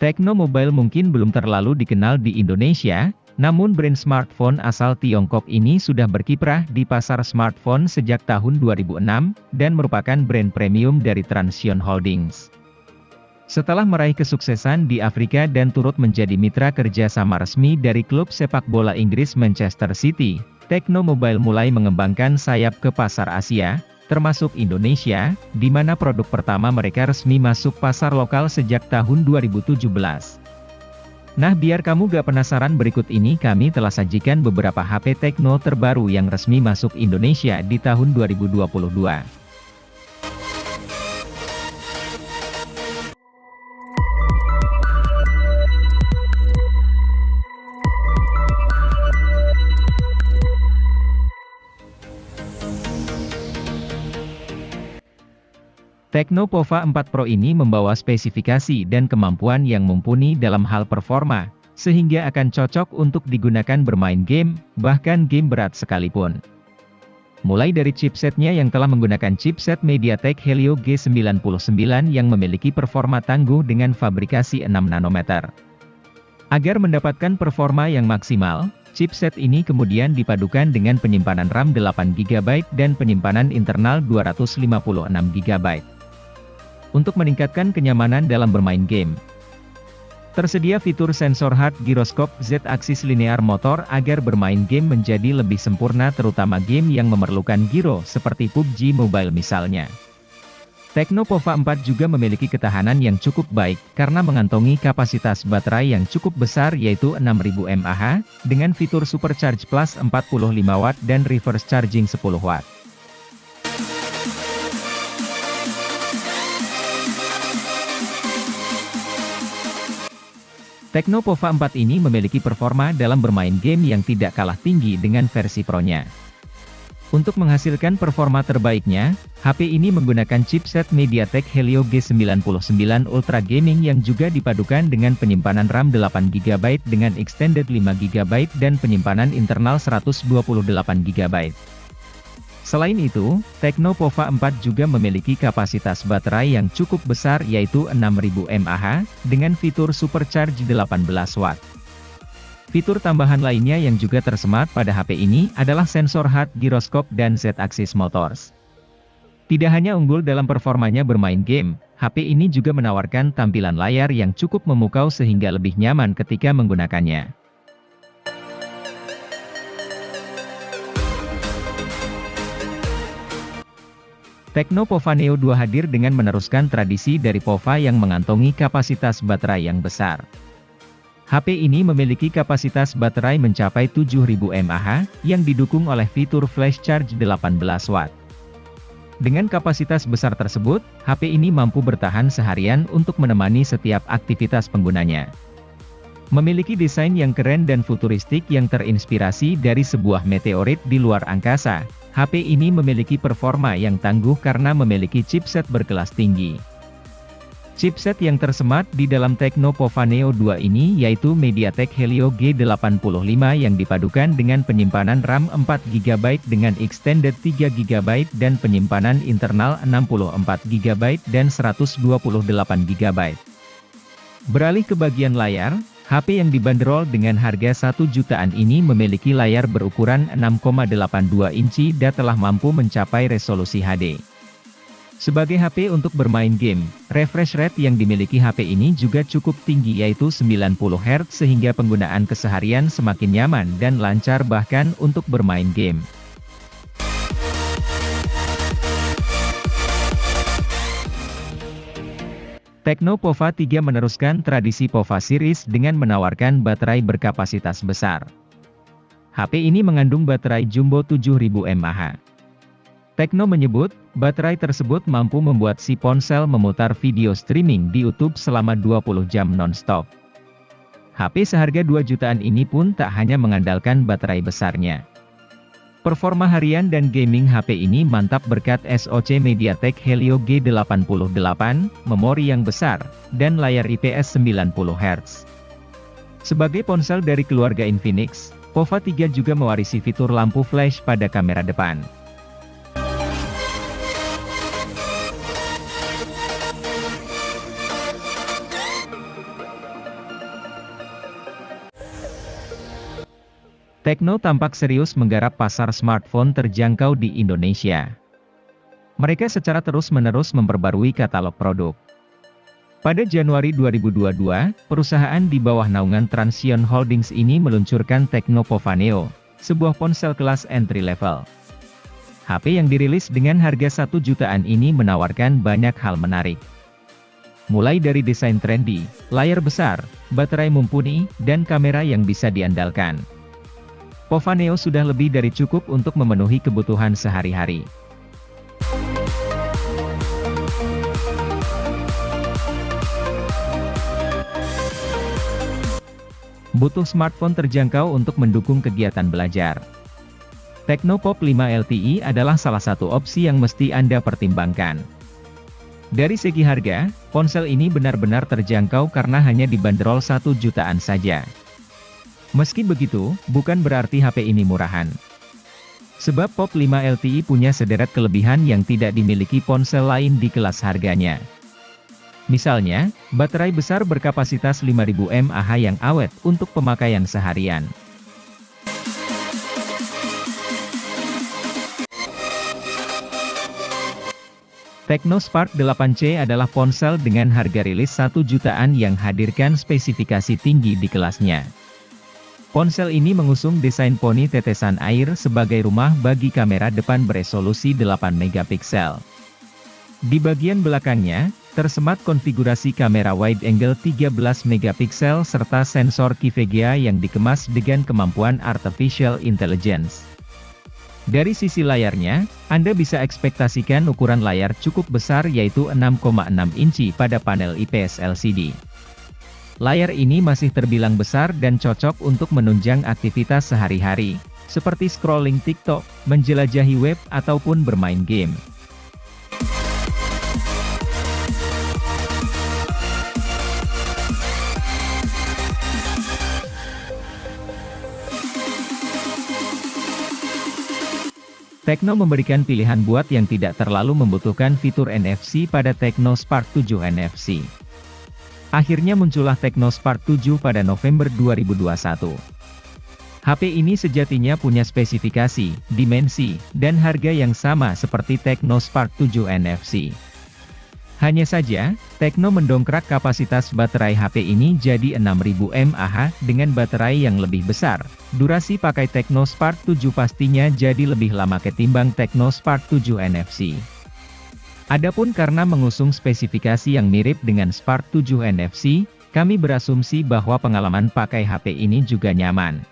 Tecno Mobile mungkin belum terlalu dikenal di Indonesia, namun brand smartphone asal Tiongkok ini sudah berkiprah di pasar smartphone sejak tahun 2006, dan merupakan brand premium dari Transsion Holdings. Setelah meraih kesuksesan di Afrika dan turut menjadi mitra kerja sama resmi dari klub sepak bola Inggris Manchester City, Tecno Mobile mulai mengembangkan sayap ke pasar Asia, termasuk Indonesia, di mana produk pertama mereka resmi masuk pasar lokal sejak tahun 2017. Nah, biar kamu gak penasaran, berikut ini kami telah sajikan beberapa HP Tecno terbaru yang resmi masuk Indonesia di tahun 2022. Tecno Pova 4 Pro ini membawa spesifikasi dan kemampuan yang mumpuni dalam hal performa, sehingga akan cocok untuk digunakan bermain game, bahkan game berat sekalipun. Mulai dari chipsetnya yang telah menggunakan chipset MediaTek Helio G99 yang memiliki performa tangguh dengan fabrikasi 6 nanometer. Agar mendapatkan performa yang maksimal, chipset ini kemudian dipadukan dengan penyimpanan RAM 8GB dan penyimpanan internal 256GB. Untuk meningkatkan kenyamanan dalam bermain game, tersedia fitur sensor hard gyroscope Z-aksis linear motor agar bermain game menjadi lebih sempurna, terutama game yang memerlukan giro seperti PUBG Mobile misalnya. Tecno Pova 4 juga memiliki ketahanan yang cukup baik, karena mengantongi kapasitas baterai yang cukup besar yaitu 6000 mAh, dengan fitur Supercharge Plus 45W dan Reverse Charging 10W. Tecno Pova 4 ini memiliki performa dalam bermain game yang tidak kalah tinggi dengan versi Pro-nya. Untuk menghasilkan performa terbaiknya, HP ini menggunakan chipset MediaTek Helio G99 Ultra Gaming yang juga dipadukan dengan penyimpanan RAM 8GB dengan extended 5GB dan penyimpanan internal 128GB. Selain itu, Tecno Pova 4 juga memiliki kapasitas baterai yang cukup besar yaitu 6000 mAh, dengan fitur Supercharge 18W. Fitur tambahan lainnya yang juga tersemat pada HP ini adalah sensor hard gyroscope dan Z-aksis motors. Tidak hanya unggul dalam performanya bermain game, HP ini juga menawarkan tampilan layar yang cukup memukau sehingga lebih nyaman ketika menggunakannya. Tecno Pova Neo 2 hadir dengan meneruskan tradisi dari Pova yang mengantongi kapasitas baterai yang besar. HP ini memiliki kapasitas baterai mencapai 7000 mAh, yang didukung oleh fitur Flash Charge 18W. Dengan kapasitas besar tersebut, HP ini mampu bertahan seharian untuk menemani setiap aktivitas penggunanya. Memiliki desain yang keren dan futuristik yang terinspirasi dari sebuah meteorit di luar angkasa, HP ini memiliki performa yang tangguh karena memiliki chipset berkelas tinggi. Chipset yang tersemat di dalam Tecno Pova Neo 2 ini yaitu MediaTek Helio G85 yang dipadukan dengan penyimpanan RAM 4GB dengan extended 3GB dan penyimpanan internal 64GB dan 128GB. Beralih ke bagian layar, HP yang dibanderol dengan harga 1 jutaan ini memiliki layar berukuran 6,82 inci dan telah mampu mencapai resolusi HD. Sebagai HP untuk bermain game, refresh rate yang dimiliki HP ini juga cukup tinggi yaitu 90Hz sehingga penggunaan keseharian semakin nyaman dan lancar bahkan untuk bermain game. Tecno Pova 3 meneruskan tradisi Pova series dengan menawarkan baterai berkapasitas besar. HP ini mengandung baterai jumbo 7000 mAh. Tecno menyebut, baterai tersebut mampu membuat si ponsel memutar video streaming di YouTube selama 20 jam non-stop. HP seharga 2 jutaan ini pun tak hanya mengandalkan baterai besarnya. Performa harian dan gaming HP ini mantap berkat SoC MediaTek Helio G88, memori yang besar, dan layar IPS 90Hz. Sebagai ponsel dari keluarga Infinix, Pova 3 juga mewarisi fitur lampu flash pada kamera depan. Tecno tampak serius menggarap pasar smartphone terjangkau di Indonesia. Mereka secara terus-menerus memperbarui katalog produk. Pada Januari 2022, perusahaan di bawah naungan Transsion Holdings ini meluncurkan Tecno Pova Neo, sebuah ponsel kelas entry level. HP yang dirilis dengan harga 1 jutaan ini menawarkan banyak hal menarik. Mulai dari desain trendy, layar besar, baterai mumpuni, dan kamera yang bisa diandalkan. Pova Neo sudah lebih dari cukup untuk memenuhi kebutuhan sehari-hari. Butuh smartphone terjangkau untuk mendukung kegiatan belajar. Tecno Pop 5 LTE adalah salah satu opsi yang mesti Anda pertimbangkan. Dari segi harga, ponsel ini benar-benar terjangkau karena hanya dibanderol 1 jutaan saja. Meski begitu, bukan berarti HP ini murahan. Sebab Pop 5 LTE punya sederet kelebihan yang tidak dimiliki ponsel lain di kelas harganya. Misalnya, baterai besar berkapasitas 5000 mAh yang awet untuk pemakaian seharian. Tecno Spark 8C adalah ponsel dengan harga rilis 1 jutaan yang hadirkan spesifikasi tinggi di kelasnya. Ponsel ini mengusung desain poni tetesan air sebagai rumah bagi kamera depan beresolusi 8 megapiksel. Di bagian belakangnya, tersemat konfigurasi kamera wide angle 13 megapiksel serta sensor QVGA yang dikemas dengan kemampuan artificial intelligence. Dari sisi layarnya, Anda bisa ekspektasikan ukuran layar cukup besar yaitu 6,6 inci pada panel IPS LCD. Layar ini masih terbilang besar dan cocok untuk menunjang aktivitas sehari-hari, seperti scrolling TikTok, menjelajahi web, ataupun bermain game. Tecno memberikan pilihan buat yang tidak terlalu membutuhkan fitur NFC pada Tecno Spark 7 NFC. Akhirnya muncullah Tecno Spark 7 pada November 2021. HP ini sejatinya punya spesifikasi, dimensi, dan harga yang sama seperti Tecno Spark 7 NFC. Hanya saja, Tecno mendongkrak kapasitas baterai HP ini jadi 6000 mAh dengan baterai yang lebih besar. Durasi pakai Tecno Spark 7 pastinya jadi lebih lama ketimbang Tecno Spark 7 NFC. Adapun karena mengusung spesifikasi yang mirip dengan Spark 7 NFC, kami berasumsi bahwa pengalaman pakai HP ini juga nyaman.